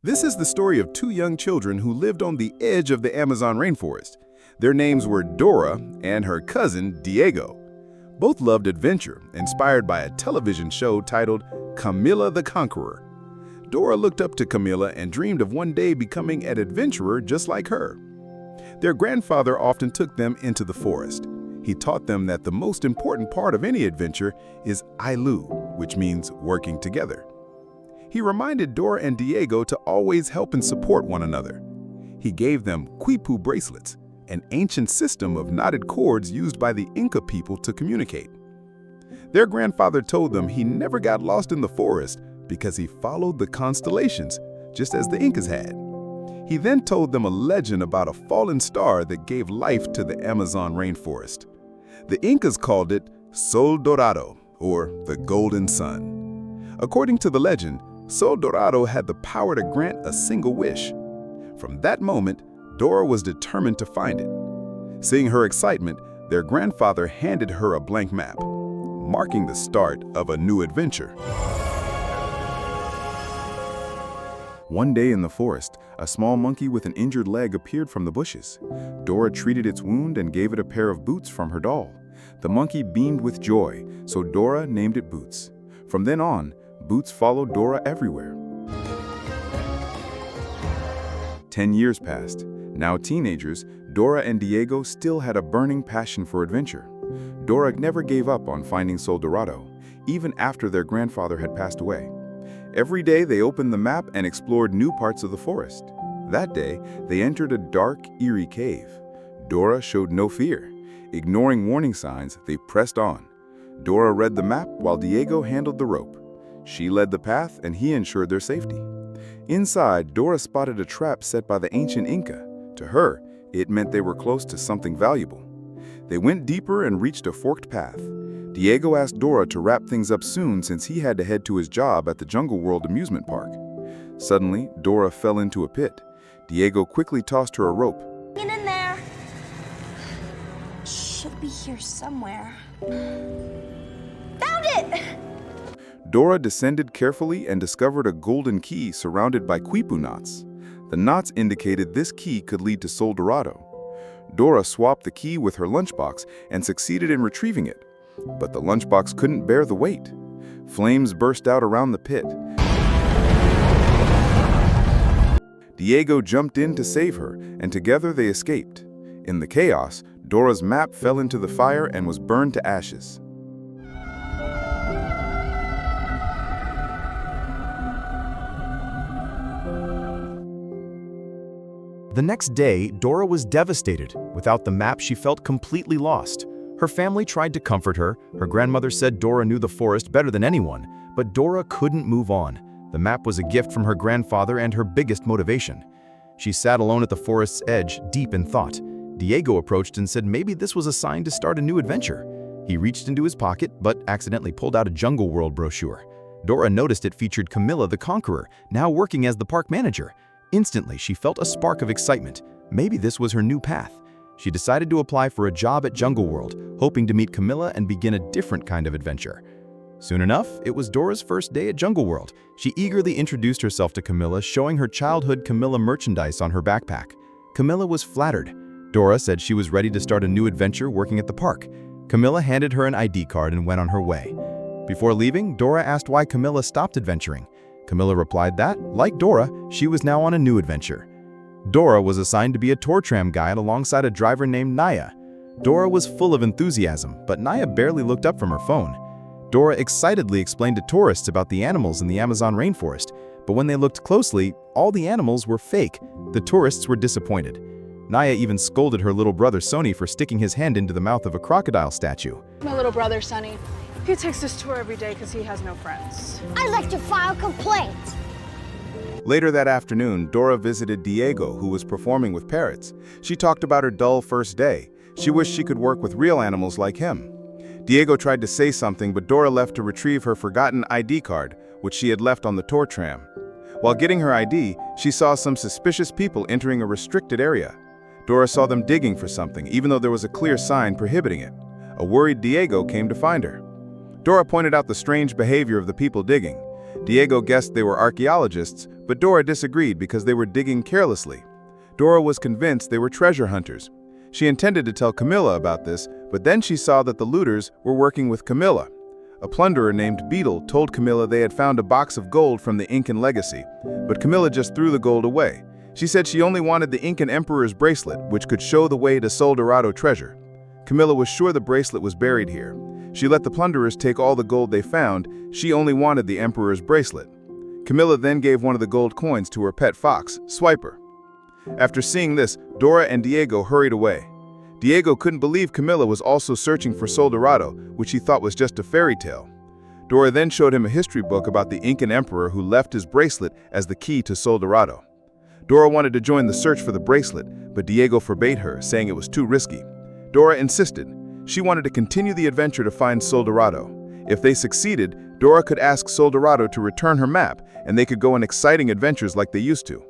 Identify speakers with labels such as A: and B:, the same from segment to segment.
A: This is the story of two young children who lived on the edge of the Amazon rainforest. Their names were Dora and her cousin Diego. Both loved adventure, inspired by a television show titled Camilla the Conqueror. Dora looked up to Camilla and dreamed of one day becoming an adventurer just like her. Their grandfather often took them into the forest. He taught them that the most important part of any adventure is ailu, which means working together. He reminded Dora and Diego to always help and support one another. He gave them quipu bracelets, an ancient system of knotted cords used by the Inca people to communicate. Their grandfather told them he never got lost in the forest because he followed the constellations, just as the Incas had. He then told them a legend about a fallen star that gave life to the Amazon rainforest. The Incas called it Sol Dorado, or the Golden Sun. According to the legend, Sol Dorado had the power to grant a single wish. From that moment, Dora was determined to find it. Seeing her excitement, their grandfather handed her a blank map, marking the start of a new adventure. One day in the forest, a small monkey with an injured leg appeared from the bushes. Dora treated its wound and gave it a pair of boots from her doll. The monkey beamed with joy, so Dora named it Boots. From then on, Boots followed Dora everywhere. 10 years passed. Now teenagers, Dora and Diego still had a burning passion for adventure. Dora never gave up on finding Sol Dorado, even after their grandfather had passed away. Every day they opened the map and explored new parts of the forest. That day, they entered a dark, eerie cave. Dora showed no fear. Ignoring warning signs, they pressed on. Dora read the map while Diego handled the rope. She led the path and he ensured their safety. Inside, Dora spotted a trap set by the ancient Inca. To her, it meant they were close to something valuable. They went deeper and reached a forked path. Diego asked Dora to wrap things up soon since he had to head to his job at the Jungle World amusement park. Suddenly, Dora fell into a pit. Diego quickly tossed her a rope.
B: Get in there. Should be here somewhere. Found it!
A: Dora descended carefully and discovered a golden key surrounded by quipu knots. The knots indicated this key could lead to Sol Dorado. Dora swapped the key with her lunchbox and succeeded in retrieving it. But the lunchbox couldn't bear the weight. Flames burst out around the pit. Diego jumped in to save her, and together they escaped. In the chaos, Dora's map fell into the fire and was burned to ashes.
C: The next day, Dora was devastated. Without the map, she felt completely lost. Her family tried to comfort her. Her grandmother said Dora knew the forest better than anyone, but Dora couldn't move on. The map was a gift from her grandfather and her biggest motivation. She sat alone at the forest's edge, deep in thought. Diego approached and said maybe this was a sign to start a new adventure. He reached into his pocket, but accidentally pulled out a Jungle World brochure. Dora noticed it featured Camilla the Conqueror, now working as the park manager. Instantly, she felt a spark of excitement. Maybe this was her new path. She decided to apply for a job at Jungle World, hoping to meet Camilla and begin a different kind of adventure. Soon enough, it was Dora's first day at Jungle World. She eagerly introduced herself to Camilla, showing her childhood Camilla merchandise on her backpack. Camilla was flattered. Dora said she was ready to start a new adventure working at the park. Camilla handed her an ID card and went on her way. Before leaving, Dora asked why Camilla stopped adventuring. Camilla replied that, like Dora, she was now on a new adventure. Dora was assigned to be a tour tram guide alongside a driver named Naya. Dora was full of enthusiasm, but Naya barely looked up from her phone. Dora excitedly explained to tourists about the animals in the Amazon rainforest, but when they looked closely, all the animals were fake. The tourists were disappointed. Naya even scolded her little brother Sonny for sticking his hand into the mouth of a crocodile statue.
D: My little brother, Sonny. He takes this tour every day because he has no friends.
B: I'd like to file complaints.
A: Later that afternoon, Dora visited Diego, who was performing with parrots. She talked about her dull first day. She wished she could work with real animals like him. Diego tried to say something, but Dora left to retrieve her forgotten ID card, which she had left on the tour tram. While getting her ID, she saw some suspicious people entering a restricted area. Dora saw them digging for something, even though there was a clear sign prohibiting it. A worried Diego came to find her. Dora pointed out the strange behavior of the people digging. Diego guessed they were archaeologists, but Dora disagreed because they were digging carelessly. Dora was convinced they were treasure hunters. She intended to tell Camilla about this, but then she saw that the looters were working with Camilla. A plunderer named Beetle told Camilla they had found a box of gold from the Incan legacy, but Camilla just threw the gold away. She said she only wanted the Incan Emperor's bracelet, which could show the way to Sol Dorado treasure. Camilla was sure the bracelet was buried here. She let the plunderers take all the gold they found. She only wanted the Emperor's bracelet. Camilla then gave one of the gold coins to her pet fox, Swiper. After seeing this, Dora and Diego hurried away. Diego couldn't believe Camilla was also searching for Sol Dorado, which he thought was just a fairy tale. Dora then showed him a history book about the Incan emperor who left his bracelet as the key to Sol Dorado. Dora wanted to join the search for the bracelet, but Diego forbade her, saying it was too risky. Dora insisted. She wanted to continue the adventure to find Sol Dorado. If they succeeded, Dora could ask Sol Dorado to return her map, and they could go on exciting adventures like they used to.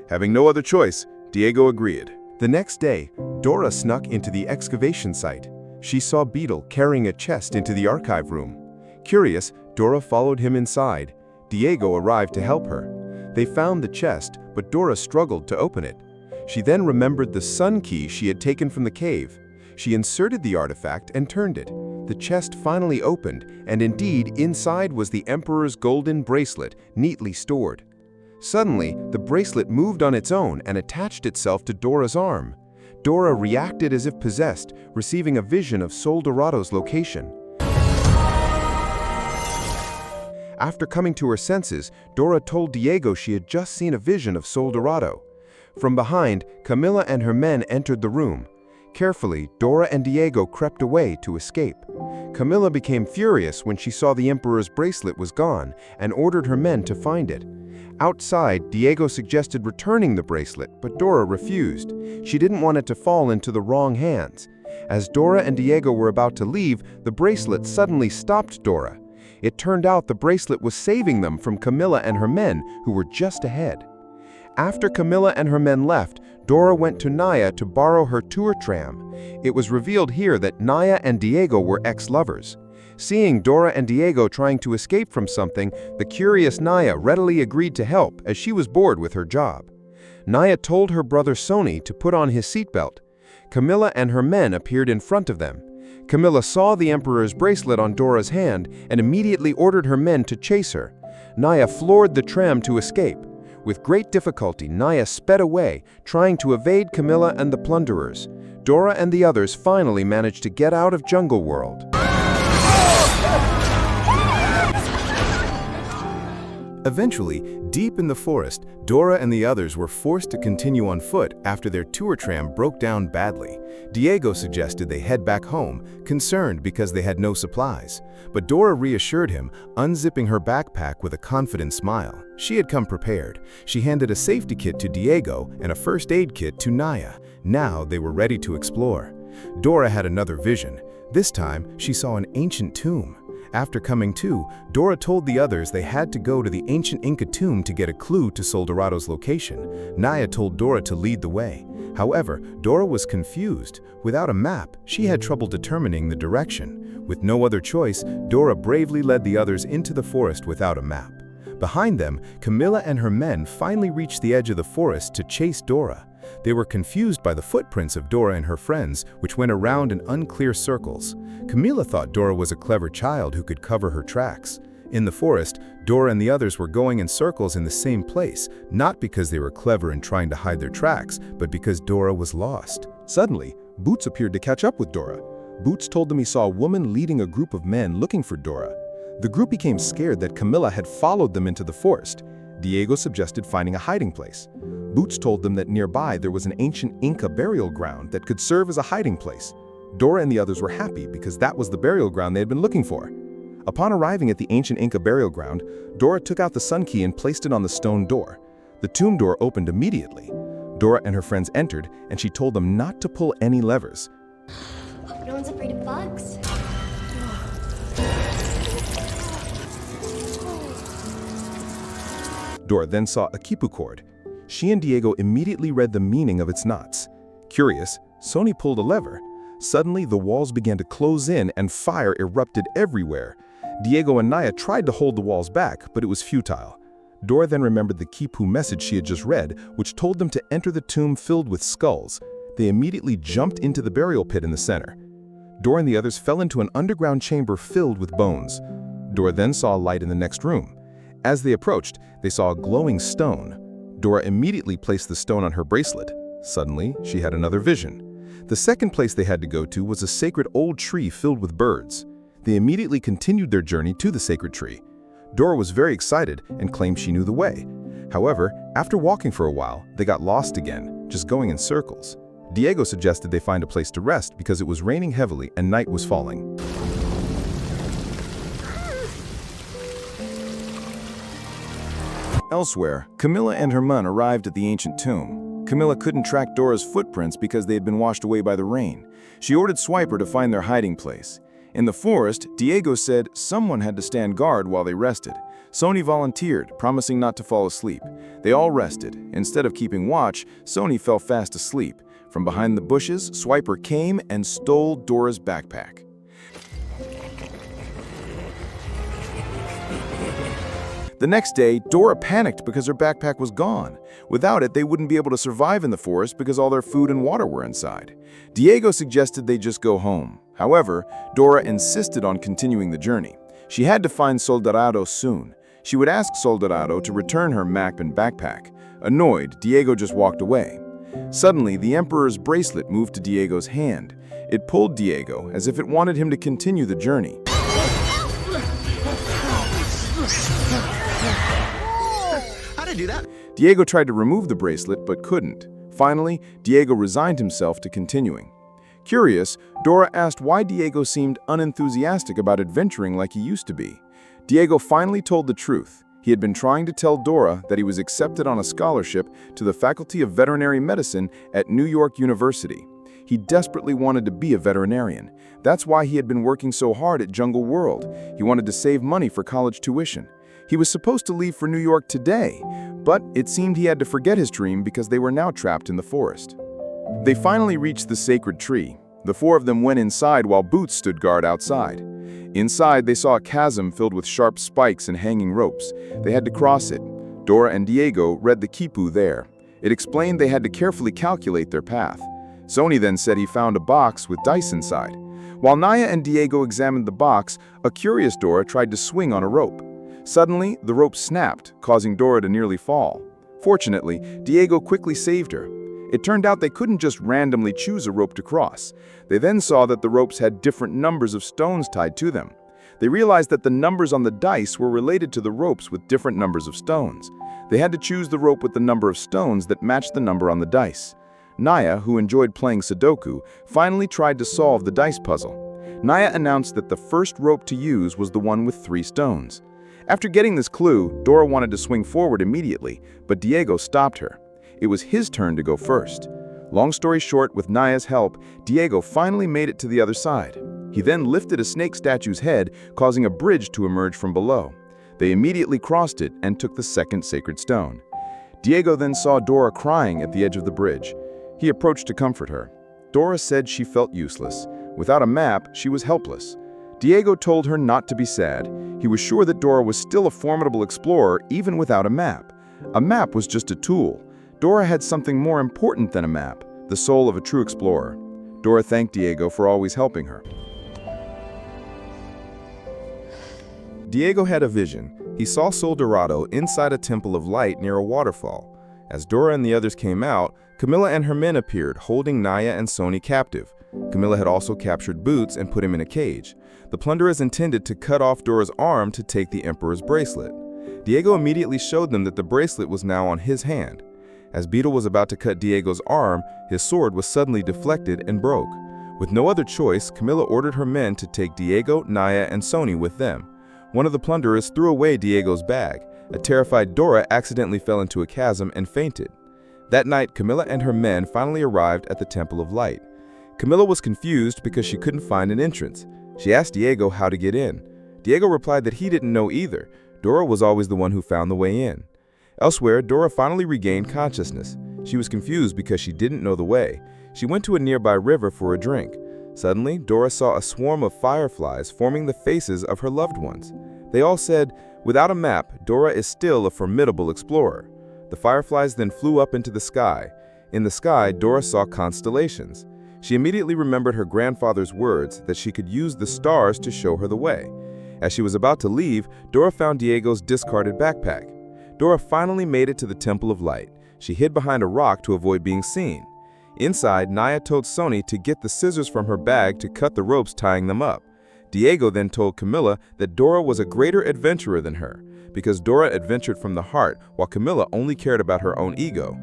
A: Having no other choice, Diego agreed.
C: The next day, Dora snuck into the excavation site. She saw Beetle carrying a chest into the archive room. Curious, Dora followed him inside. Diego arrived to help her. They found the chest, but Dora struggled to open it. She then remembered the sun key she had taken from the cave. She inserted the artifact and turned it. The chest finally opened, and indeed, inside was the Emperor's golden bracelet, neatly stored. Suddenly, the bracelet moved on its own and attached itself to Dora's arm. Dora reacted as if possessed, receiving a vision of Sol Dorado's location. After coming to her senses, Dora told Diego she had just seen a vision of Sol Dorado. From behind, Camilla and her men entered the room. Carefully, Dora and Diego crept away to escape. Camilla became furious when she saw the Emperor's bracelet was gone and ordered her men to find it. Outside, Diego suggested returning the bracelet, but Dora refused. She didn't want it to fall into the wrong hands. As Dora and Diego were about to leave, the bracelet suddenly stopped Dora. It turned out the bracelet was saving them from Camilla and her men, who were just ahead. After Camilla and her men left, Dora went to Naya to borrow her tour tram. It was revealed here that Naya and Diego were ex-lovers. Seeing Dora and Diego trying to escape from something, the curious Naya readily agreed to help as she was bored with her job. Naya told her brother Sony to put on his seatbelt. Camilla and her men appeared in front of them. Camilla saw the Emperor's bracelet on Dora's hand and immediately ordered her men to chase her. Naya floored the tram to escape. With great difficulty, Naya sped away, trying to evade Camilla and the plunderers. Dora and the others finally managed to get out of Jungle World.
A: Eventually, deep in the forest, Dora and the others were forced to continue on foot after their tour tram broke down badly. Diego suggested they head back home, concerned because they had no supplies. But Dora reassured him, unzipping her backpack with a confident smile. She had come prepared. She handed a safety kit to Diego and a first aid kit to Naya. Now they were ready to explore. Dora had another vision. This time, she saw an ancient tomb. After coming to, Dora told the others they had to go to the ancient Inca tomb to get a clue to Sol Dorado's location. Naya told Dora to lead the way. However, Dora was confused. Without a map, she had trouble determining the direction. With no other choice, Dora bravely led the others into the forest without a map. Behind them, Camilla and her men finally reached the edge of the forest to chase Dora. They were confused by the footprints of Dora and her friends, which went around in unclear circles. Camilla thought Dora was a clever child who could cover her tracks. In the forest, Dora and the others were going in circles in the same place, not because they were clever in trying to hide their tracks, but because Dora was lost.
E: Suddenly, Boots appeared to catch up with Dora. Boots told them he saw a woman leading a group of men looking for Dora. The group became scared that Camilla had followed them into the forest. Diego suggested finding a hiding place. Boots told them that nearby there was an ancient Inca burial ground that could serve as a hiding place. Dora and the others were happy because that was the burial ground they had been looking for. Upon arriving at the ancient Inca burial ground, Dora took out the sun key and placed it on the stone door. The tomb door opened immediately. Dora and her friends entered, and she told them not to pull any levers.
B: No one's afraid of bugs.
E: Dora then saw a quipu cord. She and Diego immediately read the meaning of its knots. Curious, Sony pulled a lever. Suddenly, the walls began to close in and fire erupted everywhere. Diego and Naya tried to hold the walls back, but it was futile. Dora then remembered the Kipu message she had just read, which told them to enter the tomb filled with skulls. They immediately jumped into the burial pit in the center. Dora and the others fell into an underground chamber filled with bones. Dora then saw a light in the next room. As they approached, they saw a glowing stone. Dora immediately placed the stone on her bracelet. Suddenly, she had another vision. The second place they had to go to was a sacred old tree filled with birds. They immediately continued their journey to the sacred tree. Dora was very excited and claimed she knew the way. However, after walking for a while, they got lost again, just going in circles. Diego suggested they find a place to rest because it was raining heavily and night was falling.
C: Elsewhere, Camilla and her man arrived at the ancient tomb. Camilla couldn't track Dora's footprints because they had been washed away by the rain. She ordered Swiper to find their hiding place. In the forest, Diego said someone had to stand guard while they rested. Sony volunteered, promising not to fall asleep. They all rested. Instead of keeping watch, Sony fell fast asleep. From behind the bushes, Swiper came and stole Dora's backpack. The next day, Dora panicked because her backpack was gone. Without it, they wouldn't be able to survive in the forest because all their food and water were inside. Diego suggested they just go home. However, Dora insisted on continuing the journey. She had to find Sol Dorado soon. She would ask Sol Dorado to return her map and backpack. Annoyed, Diego just walked away. Suddenly, the Emperor's bracelet moved to Diego's hand. It pulled Diego as if it wanted him to continue the journey.
F: How'd I do that?
C: Diego tried to remove the bracelet but couldn't. Finally, Diego resigned himself to continuing. Curious, Dora asked why Diego seemed unenthusiastic about adventuring like he used to be. Diego finally told the truth. He had been trying to tell Dora that he was accepted on a scholarship to the Faculty of Veterinary Medicine at New York University. He desperately wanted to be a veterinarian. That's why he had been working so hard at Jungle World. He wanted to save money for college tuition. He was supposed to leave for New York today, but it seemed he had to forget his dream because they were now trapped in the forest. They finally reached the sacred tree. The four of them went inside while Boots stood guard outside. Inside, they saw a chasm filled with sharp spikes and hanging ropes. They had to cross it. Dora and Diego read the Kipu there. It explained they had to carefully calculate their path. Sony then said he found a box with dice inside. While Naya and Diego examined the box, a curious Dora tried to swing on a rope. Suddenly, the rope snapped, causing Dora to nearly fall. Fortunately, Diego quickly saved her. It turned out they couldn't just randomly choose a rope to cross. They then saw that the ropes had different numbers of stones tied to them. They realized that the numbers on the dice were related to the ropes with different numbers of stones. They had to choose the rope with the number of stones that matched the number on the dice. Naya, who enjoyed playing Sudoku, finally tried to solve the dice puzzle. Naya announced that the first rope to use was the one with 3 stones. After getting this clue, Dora wanted to swing forward immediately, but Diego stopped her. It was his turn to go first. Long story short, with Naya's help, Diego finally made it to the other side. He then lifted a snake statue's head, causing a bridge to emerge from below. They immediately crossed it and took the second sacred stone. Diego then saw Dora crying at the edge of the bridge. He approached to comfort her. Dora said she felt useless. Without a map, she was helpless. Diego told her not to be sad. He was sure that Dora was still a formidable explorer even without a map. A map was just a tool. Dora had something more important than a map, the soul of a true explorer. Dora thanked Diego for always helping her. Diego had a vision. He saw Sol Dorado inside a temple of light near a waterfall. As Dora and the others came out, Camilla and her men appeared, holding Naya and Sony captive. Camilla had also captured Boots and put him in a cage. The plunderers intended to cut off Dora's arm to take the Emperor's bracelet. Diego immediately showed them that the bracelet was now on his hand. As Beetle was about to cut Diego's arm, his sword was suddenly deflected and broke. With no other choice, Camilla ordered her men to take Diego, Naya, and Sony with them. One of the plunderers threw away Diego's bag. A terrified Dora accidentally fell into a chasm and fainted. That night, Camilla and her men finally arrived at the Temple of Light. Camilla was confused because she couldn't find an entrance. She asked Diego how to get in. Diego replied that he didn't know either. Dora was always the one who found the way in. Elsewhere, Dora finally regained consciousness. She was confused because she didn't know the way. She went to a nearby river for a drink. Suddenly, Dora saw a swarm of fireflies forming the faces of her loved ones. They all said,
G: Without a map, Dora is still a formidable explorer. The fireflies then flew up into the sky. In the sky, Dora saw constellations. She immediately remembered her grandfather's words that she could use the stars to show her the way. As she was about to leave, Dora found Diego's discarded backpack. Dora finally made it to the Temple of Light. She hid behind a rock to avoid being seen. Inside, Naya told Sony to get the scissors from her bag to cut the ropes tying them up. Diego then told Camilla that Dora was a greater adventurer than her, because Dora adventured from the heart while Camilla only cared about her own ego.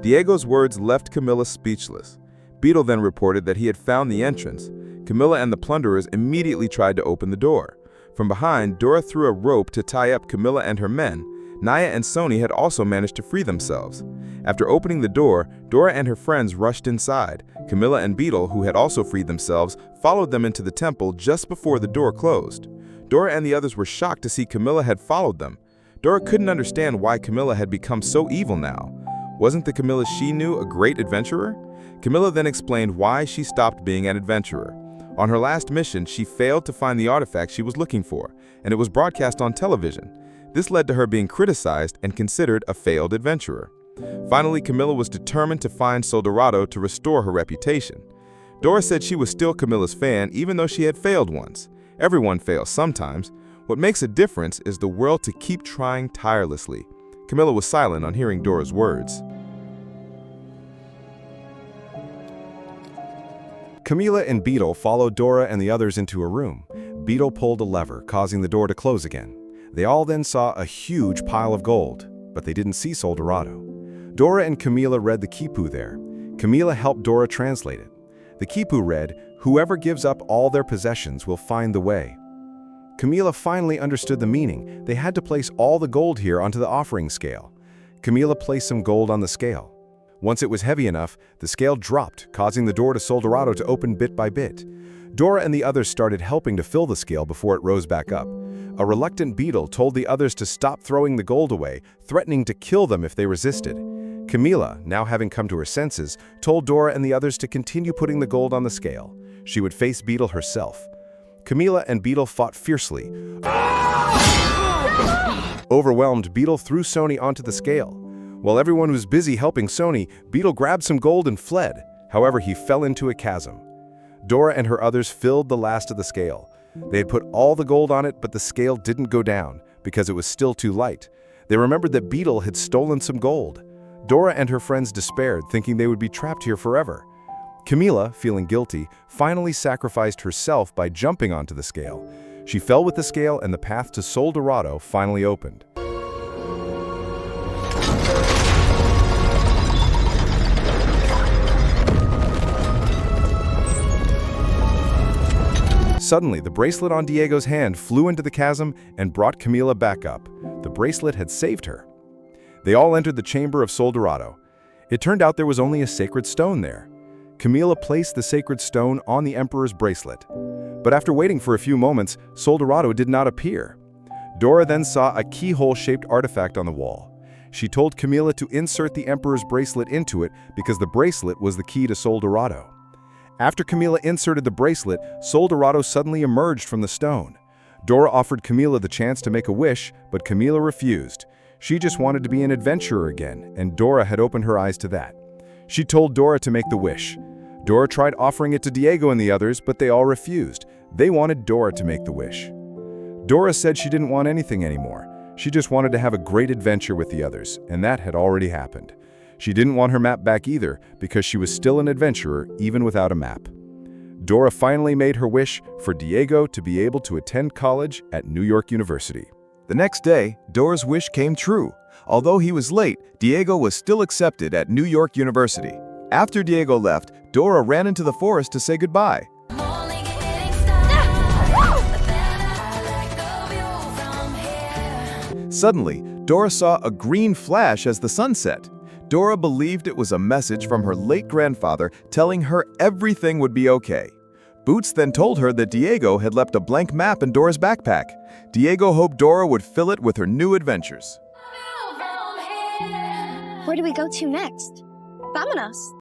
G: Diego's words left Camilla speechless. Beetle then reported that he had found the entrance. Camilla and the plunderers immediately tried to open the door. From behind, Dora threw a rope to tie up Camilla and her men. Naya and Sony had also managed to free themselves. After opening the door, Dora and her friends rushed inside. Camilla and Beetle, who had also freed themselves, followed them into the temple just before the door closed. Dora and the others were shocked to see Camilla had followed them. Dora couldn't understand why Camilla had become so evil now. Wasn't the Camilla she knew a great adventurer? Camilla then explained why she stopped being an adventurer. On her last mission, she failed to find the artifact she was looking for, and it was broadcast on television. This led to her being criticized and considered a failed adventurer. Finally, Camilla was determined to find Sol Dorado to restore her reputation. Dora said she was still Camilla's fan even though she had failed once. Everyone fails sometimes. What makes a difference is the will to keep trying tirelessly. Camilla was silent on hearing Dora's words.
C: Camilla and Beetle followed Dora and the others into a room. Beetle pulled a lever, causing the door to close again. They all then saw a huge pile of gold, but they didn't see Sol Dorado. Dora and Camilla read the quipu there. Camilla helped Dora translate it. The quipu read, "Whoever gives up all their possessions will find the way." Camilla finally understood the meaning. They had to place all the gold here onto the offering scale. Camilla placed some gold on the scale. Once it was heavy enough, the scale dropped, causing the door to Sol Dorado to open bit by bit. Dora and the others started helping to fill the scale before it rose back up. A reluctant Beetle told the others to stop throwing the gold away, threatening to kill them if they resisted. Camilla, now having come to her senses, told Dora and the others to continue putting the gold on the scale. She would face Beetle herself. Camilla and Beetle fought fiercely. Overwhelmed, Beetle threw Sony onto the scale. While everyone was busy helping Sony, Beetle grabbed some gold and fled. However, he fell into a chasm. Dora and her others filled the last of the scale. They had put all the gold on it, but the scale didn't go down because it was still too light. They remembered that Beetle had stolen some gold. Dora and her friends despaired, thinking they would be trapped here forever. Camilla, feeling guilty, finally sacrificed herself by jumping onto the scale. She fell with the scale and the path to Sol Dorado finally opened. Suddenly, the bracelet on Diego's hand flew into the chasm and brought Camilla back up. The bracelet had saved her. They all entered the chamber of Sol Dorado. It turned out there was only a sacred stone there. Camilla placed the sacred stone on the Emperor's bracelet. But after waiting for a few moments, Sol Dorado did not appear. Dora then saw a keyhole-shaped artifact on the wall. She told Camilla to insert the Emperor's bracelet into it because the bracelet was the key to Sol Dorado. After Camilla inserted the bracelet, Sol Dorado suddenly emerged from the stone. Dora offered Camilla the chance to make a wish, but Camilla refused. She just wanted to be an adventurer again, and Dora had opened her eyes to that. She told Dora to make the wish. Dora tried offering it to Diego and the others, but they all refused. They wanted Dora to make the wish. Dora said she didn't want anything anymore. She just wanted to have a great adventure with the others, and that had already happened. She didn't want her map back either, because she was still an adventurer even without a map. Dora finally made her wish for Diego to be able to attend college at New York University.
H: The next day, Dora's wish came true. Although he was late, Diego was still accepted at New York University. After Diego left, Dora ran into the forest to say goodbye. Suddenly, Dora saw a green flash as the sun set. Dora believed it was a message from her late grandfather telling her everything would be okay. Boots then told her that Diego had left a blank map in Dora's backpack. Diego hoped Dora would fill it with her new adventures.
B: Where do we go to next? Vámonos.